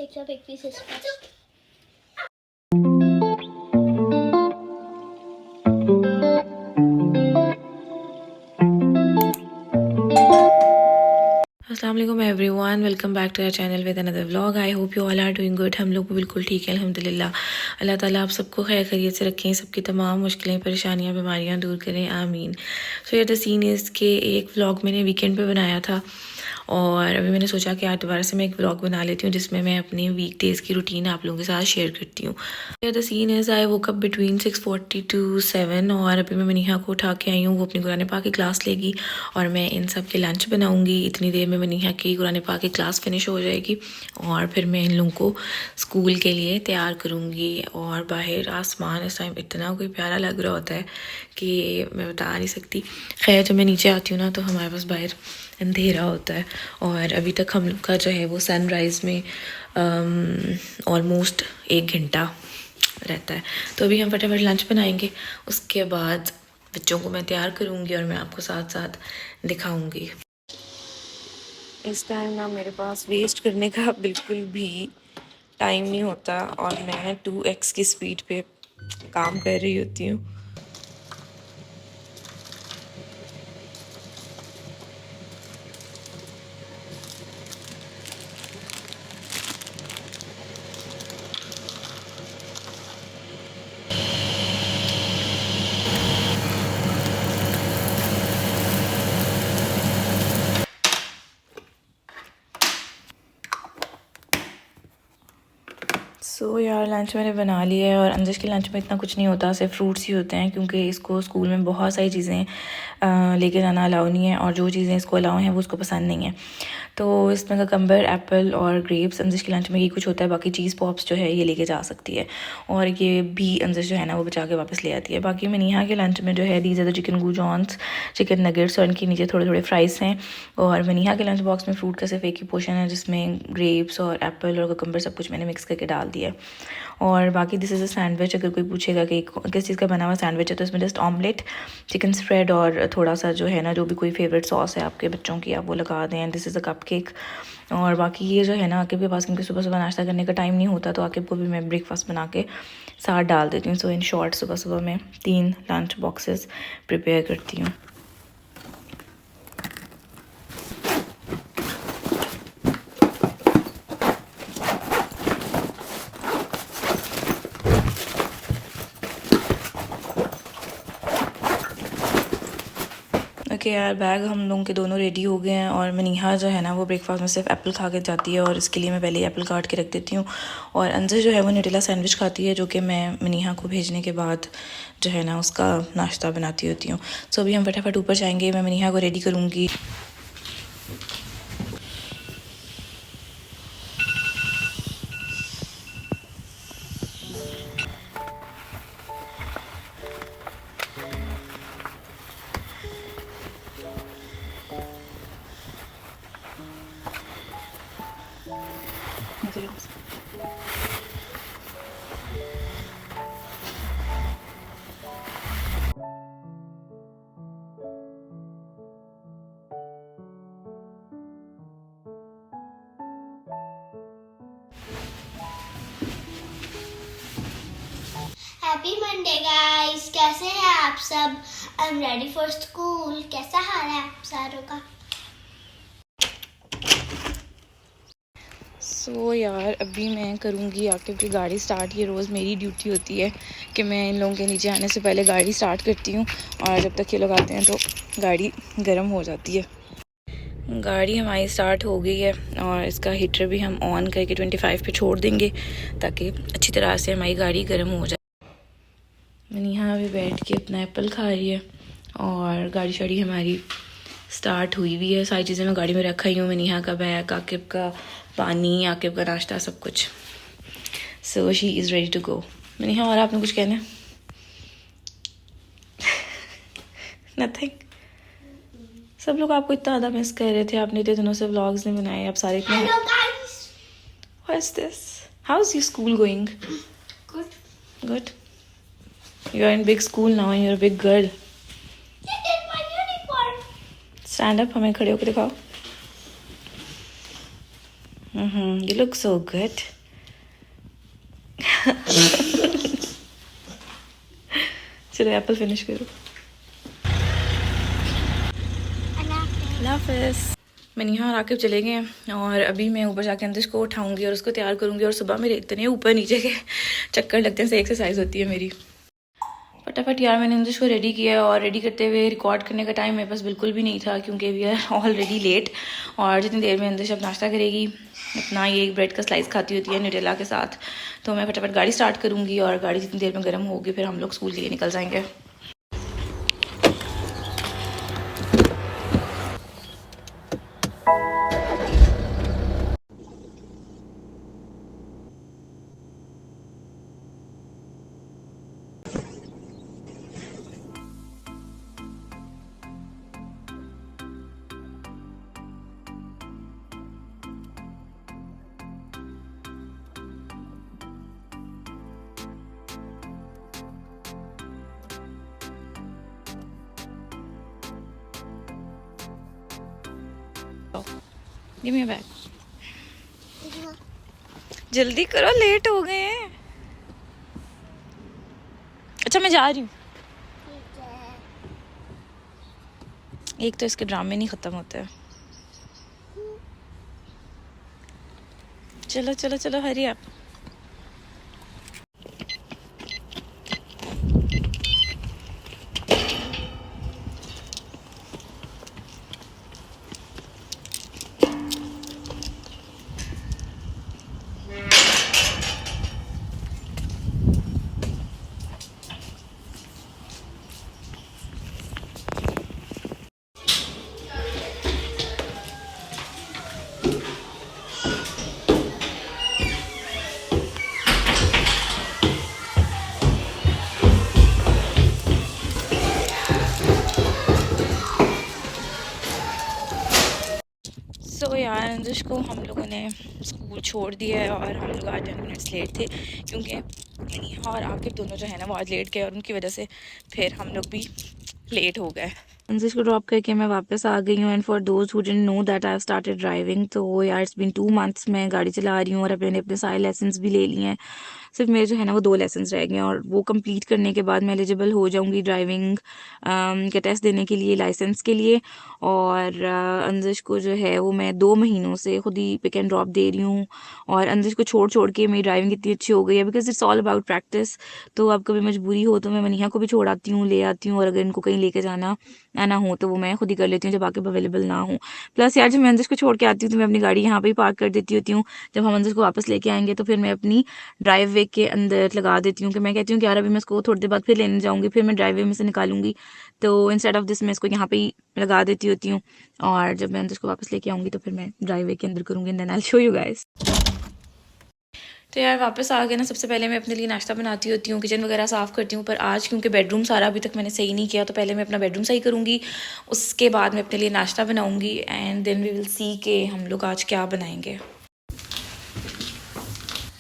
picks up 8 pieces first. अस्सलाम वालेकुम everyone, welcome back to our channel with another vlog. I hope you all are doing good. हम लोग बिल्कुल ठीक है अल्हम्दुलिल्लाह। अल्लाह ताला आप सबको खैर खैरियत से रखें, सबकी तमाम मुश्किलें परेशानियां बीमारियां दूर करें, आमीन। सो ये द सीन इज़ के एक व्लॉग मैंने वीकेंड पे बनाया था और अभी मैंने सोचा कि आज दोबारा से मैं एक व्लॉग बना लेती हूँ जिसमें मैं अपनी वीक डेज़ की रूटीन आप लोगों के साथ शेयर करती हूँ। ये the scene is I woke up between 6:40 to 7 और अभी मैं मनीहा को उठा के आई हूँ। वो अपनी कुरान पाक की क्लास लेगी और मैं इन सब के लंच बनाऊँगी। इतनी देर में मनीहा की कुरान पाक की क्लास फिनिश हो जाएगी और फिर मैं इन लोगों को स्कूल के लिए तैयार करूँगी। और बाहर आसमान इस टाइम इतना कोई प्यारा लग रहा होता है कि मैं बता नहीं सकती। खैर जब मैं नीचे आती हूँ ना तो हमारे पास बाहर अंधेरा होता है और अभी तक हम लोग का जो है वो सनराइज़ में ऑलमोस्ट 1 घंटा रहता है। तो अभी हम फटाफट लंच बनाएंगे, उसके बाद बच्चों को मैं तैयार करूँगी और मैं आपको साथ साथ दिखाऊँगी। इस टाइम ना मेरे पास वेस्ट करने का बिल्कुल भी टाइम नहीं होता और मैं 2x की स्पीड पे काम कर रही होती हूँ। सो यार लंच मैंने बना लिया है और अंजश के लंच में इतना कुछ नहीं होता, सिर्फ फ्रूट्स ही होते हैं क्योंकि इसको स्कूल में बहुत सारी चीज़ें लेके जाना अलाउ नहीं है और जो चीज़ें इसको अलाउ हैं वो उसको पसंद नहीं है। तो इसमें ककम्बर, एप्पल और ग्रेप्स अंजश के लंच में ये कुछ होता है। बाकी चीज़ पॉप्स जो है ये लेके जा सकती है और ये भी अंजश जो है ना वो बचा के वापस ले आती है। बाकी मनीहा के लंच में जो है these are the chicken goujons, chicken nuggets और इनके नीचे थोड़े थोड़े फ्राइज़ हैं। और मनीहा के लंच बॉक्स में फ्रूट का सिर्फ एक ही पोर्शन है जिसमें ग्रेप्स और एप्पल और ककम्बर सब कुछ मैंने मिक्स करके डाल दिया। और बाकी दिस इज़ अ सैंडविच। अगर कोई पूछेगा कि किस चीज़ का बना हुआ सैंडविच है तो इसमें जस्ट ऑमलेट, चिकन स्प्रेड और थोड़ा सा जो है ना जो भी कोई फेवरेट सॉस है आपके बच्चों की आप वो लगा दें। And this is a cup cake. और बाकी ये जो है ना आकिब के पास, क्योंकि सुबह सुबह नाश्ता करने का टाइम नहीं होता तो आकिब को भी मैं ब्रेकफास्ट बना के साथ डाल देती हूँ। सो इन शॉर्ट सुबह सुबह मैं 3 लंच बॉक्सेस प्रिपेयर करती हूँ। ओके यार, बैग हम लोगों के दोनों रेडी हो गए हैं और मनीहा जो है ना वो ब्रेकफास्ट में सिर्फ एप्पल खा के जाती है और इसके लिए मैं पहले एप्पल काट के रख देती हूँ। और अंजर जो है वो न्यूटेला सैंडविच खाती है जो कि मैं मनीहा को भेजने के बाद जो है ना उसका नाश्ता बनाती होती हूँ। सो अभी हम फटाफट ऊपर जाएंगे, मैं मनीहा को रेडी करूँगी। हैप्पी मंडे गाइस, कैसे हैं आप सब? I am ready for school. कैसा हाल है आप सारों का? सो यार अभी मैं करूँगी आकिब की गाड़ी स्टार्ट। ये रोज़ मेरी ड्यूटी होती है कि मैं इन लोगों के नीचे आने से पहले गाड़ी स्टार्ट करती हूँ और जब तक ये लोग आते हैं तो गाड़ी गर्म हो जाती है। गाड़ी हमारी स्टार्ट हो गई है और इसका हीटर भी हम ऑन करके 25 पे छोड़ देंगे ताकि अच्छी तरह से हमारी गाड़ी गर्म हो जाए। मनीहा अभी बैठ के अपना एप्पल खा रही है और गाड़ी शाड़ी हमारी स्टार्ट हुई हुई है। सारी चीज़ें मैं गाड़ी में रखा ही हूँ, मनीहा का बैग, आकिब का पानी, आकिब का नाश्ता, सब कुछ। So she is ready to go. Maniha और आपने कुछ कहना है? नथिंग। सब लोग आपको इतना ज़्यादा मिस कर रहे थे, आपने इतने दिनों से व्लॉग्स नहीं बनाए, आप सारे इतने। Hello guys. What is this? How's your school going? Good. Good. You're in big school now and you're a big girl. This is my uniform. Stand up, हमें खड़े होकर दिखाओ। You look so good. चलो Apple finish करो। अल्लाह हाफ़िज़। मनीहा और आकिब चले गए हैं और अभी मैं ऊपर जाके अंदर को उठाऊंगी और उसको तैयार करूंगी। और सुबह मेरे इतने ऊपर नीचे के चक्कर लगते हैं, से एक्सरसाइज होती है मेरी। फटाफट यार मैंने अंदर को रेडी किया और रेडी करते हुए रिकॉर्ड करने का टाइम मेरे पास बिल्कुल भी नहीं था क्योंकि वी आर ऑलरेडी लेट। और जितनी देर में अंदर अब नाश्ता करेगी, अपना ये एक ब्रेड का स्लाइस खाती होती है न्यूटेला के साथ, तो मैं फटाफट गाड़ी स्टार्ट करूँगी और गाड़ी जितनी देर में गर्म होगी फिर हम लोग स्कूल के लिए निकल जाएंगे। गिव मी अ बैग, जल्दी करो लेट हो गए हैं। अच्छा मैं जा रही हूँ। एक तो इसके ड्रामे नहीं ख़त्म होते। चलो चलो चलो हरी आप। सो यार अंजुश को हम लोगों ने स्कूल छोड़ दिया है और हम लोग आज 10 मिनट्स लेट थे क्योंकि मनीहा और आकिब दोनों जो है ना वो आज लेट गए और उनकी वजह से फिर हम लोग भी लेट हो गए। अंजुश को ड्रॉप करके मैं वापस आ गई हूँ। And for those who didn't know that I have started driving, तो यार इट्स बीन 2 मंथ्स मैं गाड़ी चला रही हूँ और मैंने अपने सारे लेसन्स भी ले लिए हैं। सिर्फ मेरे जो है ना वो 2 लेसन्स रह गए हैं और वो कंप्लीट करने के बाद मैं एलिजिबल हो जाऊँगी ड्राइविंग के टेस्ट देने के लिए, लाइसेंस के लिए। और अंजुश को जो है वो मैं 2 महीनों से खुद ही पिक एंड ड्रॉप दे रही हूँ और अंजुश को छोड़ छोड़ के मेरी ड्राइविंग इतनी अच्छी हो गई है because it's all about practice. तो अब कभी मजबूरी हो तो मैं मनीहा को भी छोड़ आती हूँ, ले आती हूँ, और अगर इनको कहीं लेके जाना आना हो तो वो मैं खुद ही कर लेती हूँ जब आके अवेलेबल ना हो। प्लस यार जब मैं अंजुश को छोड़ के आती हूँ तो मैं अपनी गाड़ी यहाँ पे ही पार्क कर देती होती हूँ। जब हम अंजुश को वापस लेके आएंगे तो फिर मैं अपनी ड्राइव वे के अंदर लगा देती हूँ कि मैं कहती हूँ कि यार अभी मैं इसको थोड़ी देर बाद फिर लेने जाऊँगी, फिर मैं ड्राइव वे में से निकालूंगी, तो इंस्टेड ऑफ दिस मैं इसको यहाँ पे ही लगा देती होती हूँ। और जब मैं अंजुश को वापस लेके आऊँगी तो फिर मैं ड्राइव वे के अंदर करूँगी and then I will show you guys. तो यार वापस आ गए ना, सबसे पहले मैं अपने लिए नाश्ता बनाती होती हूँ, किचन वगैरह साफ़ करती हूँ। पर आज क्योंकि बेडरूम सारा अभी तक मैंने सही नहीं किया तो पहले मैं अपना बेडरूम सही करूँगी, उसके बाद मैं अपने लिए नाश्ता बनाऊँगी and then we will see के हम लोग आज क्या बनाएंगे।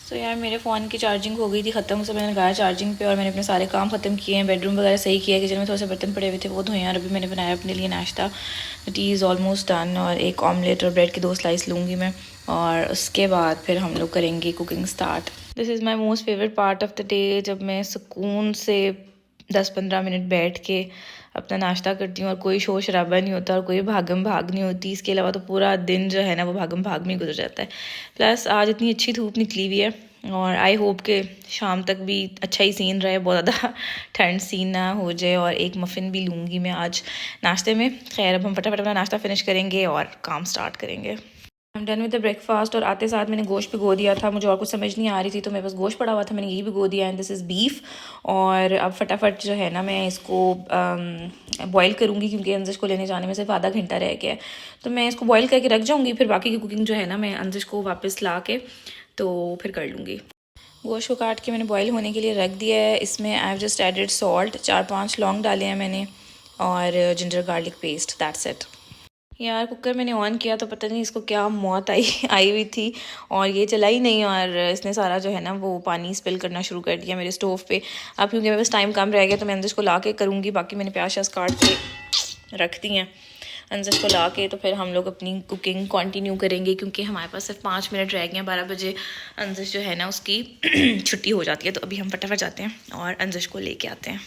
तो यार मेरे फ़ोन की चार्जिंग हो गई थी ख़त्म, उसे मैंने लगाया चार्जिंग पे और मैंने अपने सारे काम ख़त्म किए हैं, बेडरूम वगैरह सही किया, किचन में थोड़े से बर्तन पड़े हुए थे वो धोए। और अभी मैंने बनाया अपने लिए नाश्ता, टी इज़ ऑलमोस्ट डन, और एक ऑमलेट और ब्रेड की 2 स्लाइस लूँगी मैं और उसके बाद फिर हम लोग करेंगे cooking start. This is my most favourite part of the day, जब मैं सुकून से 10-15 मिनट बैठ के अपना नाश्ता करती हूँ और कोई शोर शराबा नहीं होता और कोई भागम भाग नहीं होती। इसके अलावा तो पूरा दिन जो है ना वो भागम भाग में गुजर जाता है। प्लस आज इतनी अच्छी धूप निकली हुई है और आई होप कि शाम तक भी अच्छा ही सीन रहे, बहुत ज़्यादा ठंड सीन ना हो जाए। और एक मफ़िन भी लूँगी मैं आज नाश्ते में। खैर अब हम फटाफट अपना नाश्ता फिनिश करेंगे और काम स्टार्ट करेंगे। I am done with the breakfast और आते साथ मैंने गोश्त भिगो दिया था, मुझे और कुछ समझ नहीं आ रही थी तो मेरे पास गोश्त पड़ा हुआ था, मैंने यही भिगो दिया। And this is beef. और अब फटाफट जो है ना मैं इसको बॉईल करूँगी क्योंकि अंजुश को लेने जाने में सिर्फ आधा घंटा रह गया है, तो मैं इसको बॉईल करके रख जाऊँगी। फिर बाकी की कुकिंग जो है ना मैं अंजुश को वापस ला के तो फिर कर लूँगी। गोश्त को काट के मैंने बॉईल होने के लिए रख दिया है। इसमें I have just added salt, 4-5 लौंग डाले हैं मैंने और ginger garlic paste, that's it. यार कुकर मैंने ऑन किया तो पता नहीं इसको क्या मौत आई हुई थी और ये चला ही नहीं और इसने सारा जो है ना वो पानी स्पिल करना शुरू कर दिया मेरे स्टोव पे। अब क्योंकि मेरे पास टाइम कम रह गया तो मैं अंदर को ला के करूँगी। बाकी मैंने प्याज श्याज काट के रख दी हैं, अंदर को ला के तो फिर हम लोग अपनी कुकिंग कंटिन्यू करेंगे क्योंकि हमारे पास सिर्फ 5 मिनट रह गए हैं। 12 बजे अंजुश जो है ना उसकी छुट्टी हो जाती है, तो अभी हम फटाफट जाते हैं और अंजुश को लेके आते हैं।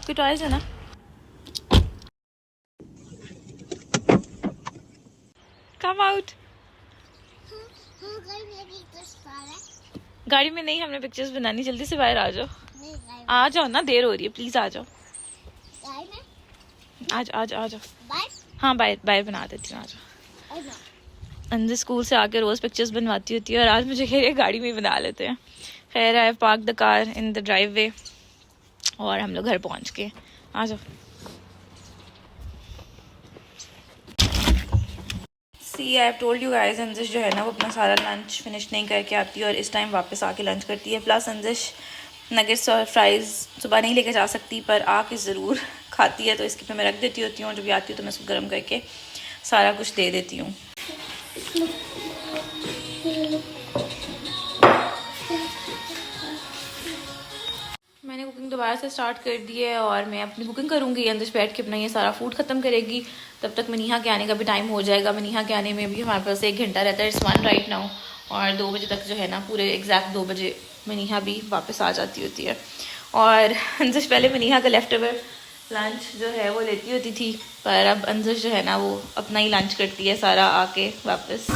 आपके टॉयज है ना? Come out. गाड़ी में नहीं, हमने पिक्चर्स बनानी, जल्दी से बाहर आ जाओ। आ जाओ ना, देर हो रही है, प्लीज आ जाओ। आ जाओ आ जाओ। हाँ बाहर बाहर बना देती हूँ, आ जाओ। अंदर स्कूल से आकर रोज पिक्चर्स बनवाती होती है और आज मुझे कह रही है गाड़ी में ही बना लेते हैं। खैर I park the car in the driveway और हम लोग घर पहुँच के। आ जाओ। See I have told you guys, Anjish जो है ना वो अपना सारा लंच फिनिश नहीं करके आती है और इस टाइम वापस आके लंच करती है। प्लस अंजिश नगेट्स और फ्राइज़ सुबह नहीं लेके जा सकती पर आके ज़रूर खाती है, तो इसके पे मैं रख देती होती हूँ और जब भी आती हूँ तो मैं उसको गर्म करके सारा कुछ दे देती हूँ। मैंने कुकिंग दोबारा से स्टार्ट कर दी है और मैं अपनी कुकिंग करूँगी। अंदर बैठ के अपना ये सारा फूड ख़त्म करेगी, तब तक मनीहा के आने का भी टाइम हो जाएगा। मनीहा के आने में भी हमारे पास 1 घंटा रहता है, इट्स 1 राइट नाउ, और 2 बजे तक जो है ना, पूरे एग्जैक्ट 2 बजे मनीहा भी वापस आ जाती होती है। और अंजिश पहले मनीहा का लेफ्ट ओवर लंच जो है वो लेती होती थी, पर अब अंजिश जो है ना वो अपना ही लंच करती है सारा आके वापस।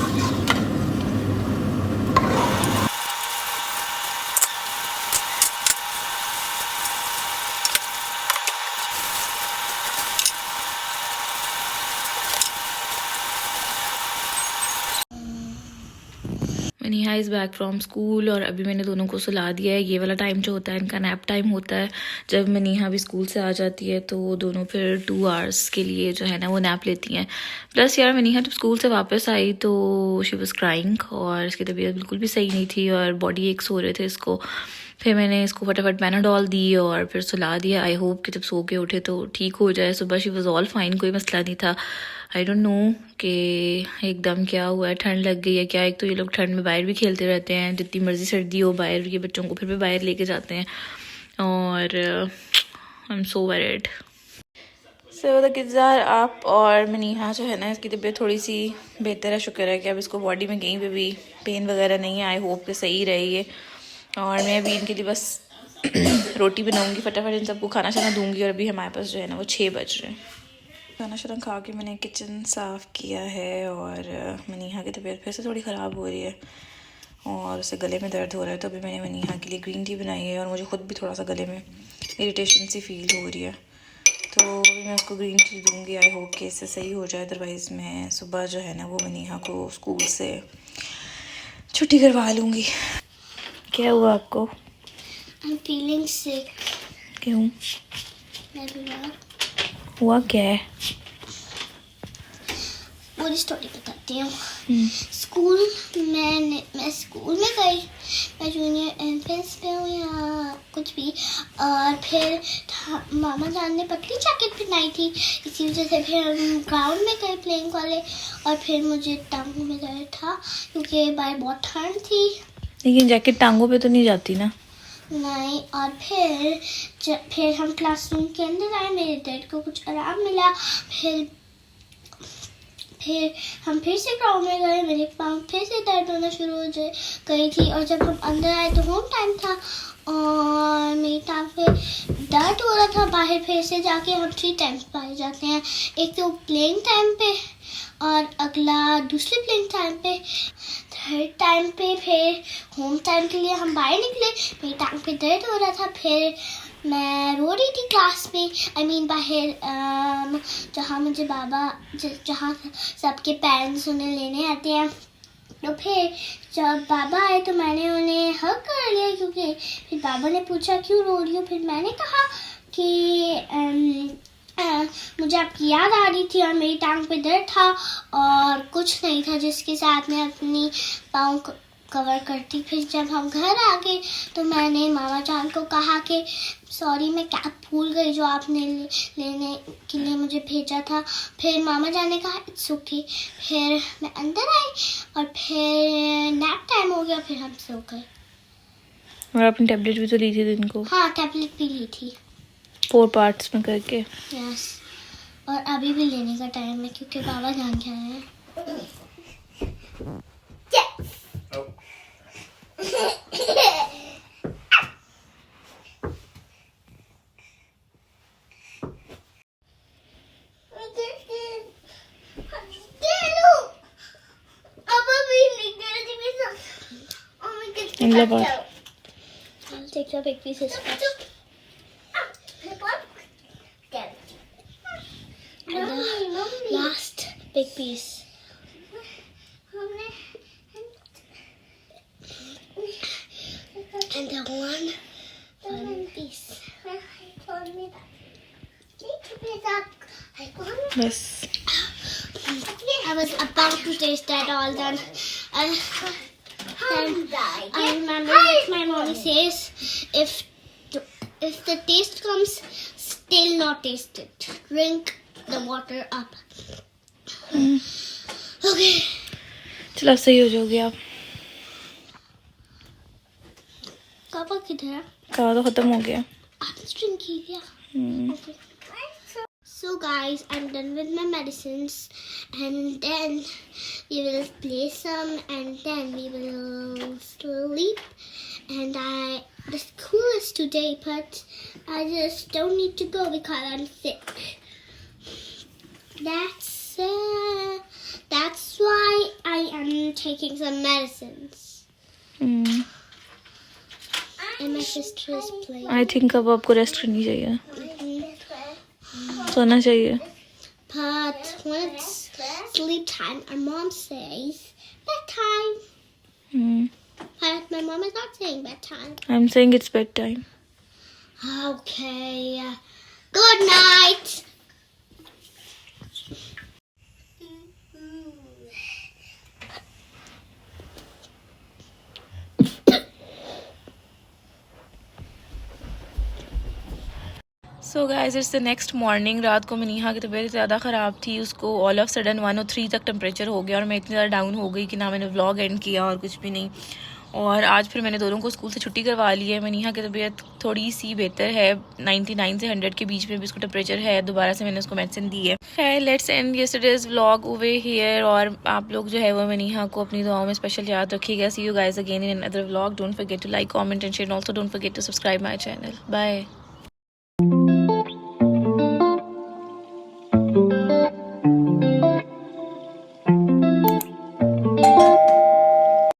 Maniha is back from school और अभी मैंने दोनों को सुला दिया है। ये वाला टाइम जो होता है इनका नैप टाइम होता है। जब मनीहा भी स्कूल से आ जाती है तो वो दोनों फिर 2 आवर्स के लिए जो है ना वो नैप लेती हैं। प्लस यार मनीहा जब स्कूल से वापस आई तो शी वाज क्राइंग और इसकी तबीयत बिल्कुल भी सही नहीं थी और बॉडी एक्स हो रहे थे इसको। फिर मैंने इसको फटाफट पैनाडॉल दी और फिर सुला दिया। आई होप कि जब सो के उठे तो ठीक हो जाए। सुबह शी वाज ऑल फाइन, कोई मसला नहीं था। आई डोंट नो कि एकदम क्या हुआ है, ठंड लग गई है क्या। एक तो ये लोग ठंड में बाहर भी खेलते रहते हैं, जितनी मर्ज़ी सर्दी हो बाहर ये बच्चों को फिर भी बाहर लेके जाते हैं और I am so worried. So the kids are up और मनीहा जो है ना इसकी तबीयत थोड़ी सी बेहतर है, शुक्र है कि अब इसको बॉडी में कहीं पे भी पेन वगैरह नहीं है। आई होप कि सही रहे ये। और मैं अभी इनके लिए बस रोटी बनाऊंगी, फटाफट इन सबको खाना शाना दूंगी और अभी हमारे पास जो है ना वो 6 बज रहे हैं। खाना शाना खा के मैंने किचन साफ़ किया है और मनीहा की तबीयत फिर से थोड़ी ख़राब हो रही है और उसे गले में दर्द हो रहा है, तो अभी मैंने मनीहा के लिए ग्रीन टी बनाई है और मुझे ख़ुद भी थोड़ा सा गले में इरिटेशन सी फील हो रही है, तो अभी मैं उसको ग्रीन टी दूंगी। आई होप कि इससे सही हो जाए, अदरवाइज़ मैं सुबह जो है ना वो मनीहा को स्कूल से छुट्टी करवा लूँगी। क्या हुआ आपको? I'm feeling sick. क्यों? मैं बीमार। हुआ क्या है? पूरी स्टोरी बताती हूँ। स्कूल मैं स्कूल में गई, मैं जूनियर एंट्रेंस पे हूँ या कुछ भी, और फिर मामा जान ने पतली जैकेट पहनाई थी, इसी वजह से फिर हम ग्राउंड में गए प्लेइंग वाले, और फिर मुझे टांगों में दर्द था क्योंकि बाहर बहुत ठंड थी। लेकिन जैकेट टांगों पे तो नहीं जाती ना? नहीं। और फिर हम क्लासरूम के अंदर आए, मेरे दर्द को कुछ आराम मिला। फिर हम फिर से ग्राउंड में गए, मेरे पाँव फिर से दर्द होना शुरू हो गई थी, और जब हम अंदर आए तो होम टाइम था और मेरी टांग पे दर्द हो रहा था। बाहर फिर से जाके हम 3 टाइम्स पाए जाते हैं, एक तो प्लेइंग टाइम पे और अगला दूसरे प्लेइंग टाइम पे, थर्ड टाइम पे फिर होम टाइम के लिए हम बाहर निकले। मेरी टांग पे दर्द हो रहा था, फिर मैं रो रही थी क्लास में, बाहर जहाँ मुझे जहाँ सबके पेरेंट्स उन्हें लेने आते हैं। तो फिर जब बाबा आए तो मैंने उन्हें हग कर लिया, क्योंकि फिर बाबा ने पूछा क्यों रो रही हो। फिर मैंने कहा कि मुझे आपकी याद आ रही थी और मेरी टांग पे दर्द था और कुछ नहीं था जिसके साथ मैं अपनी पाँव कवर करती। फिर जब हम घर आ गए तो मैंने मामा जान को कहा कि सॉरी मैं कैप भूल गई जो आपने लेने के लिए मुझे भेजा था। फिर मामा जान ने कहा इट्स ओके। फिर मैं अंदर आई और फिर नैप टाइम हो गया, फिर हम सो गए। और आपने टैबलेट भी तो ली थी दिन को? हाँ टैबलेट भी ली थी 4 पार्ट्स में करके। यस, और अभी भी लेने का टाइम है क्योंकि बाबा जान के आए हैं। Ingla part. I'll take the big pieces first. And the last big piece. And the one piece. Yes. I was about to taste that all then. Then I remember what my mommy says. If the taste comes, still not taste it. Drink the water up. Okay. चलो अब सही हो जाओगे आप. कापा किधर है? कहा तो खत्म हो गया. आपने drink की क्या? Okay. So guys, I'm done with my medicines, and then we will play some, and then we will sleep. And the school is today, but I just don't need to go because I'm sick. That's why I am taking some medicines. And my sister is playing. I think अब आपको rest करनी चाहिए. सोना चाहिए. But when it's sleep time, our mom says bedtime. But my mom is not saying bedtime. I'm saying it's bedtime. Okay. Good night. So guys it's the next morning. रात को मनीहा की तबीयत ज़्यादा ख़राब थी. उसको ऑल ऑफ सडन 103 तक temperature हो गया और मैं इतनी ज़्यादा डाउन हो गई कि ना मैंने व्लॉग एंड किया और कुछ भी नहीं. और आज फिर मैंने दोनों को स्कूल से छुट्टी करवा ली है. मनीहा की तबीयत थोड़ी सी बेहतर है. 99 से 100 के बीच में भी उसको टेम्परेचर है. दोबारा से मैंने उसको मेडिसिन दी है. खैर let's end yesterday's vlog over here. और आप लोग जो है वो मनीहा को अपनी दुआओं में स्पेशल याद रखिएगा. See you guys again in another vlog. Don't forget to like, comment and share. Also don't forget to subscribe my channel. Bye.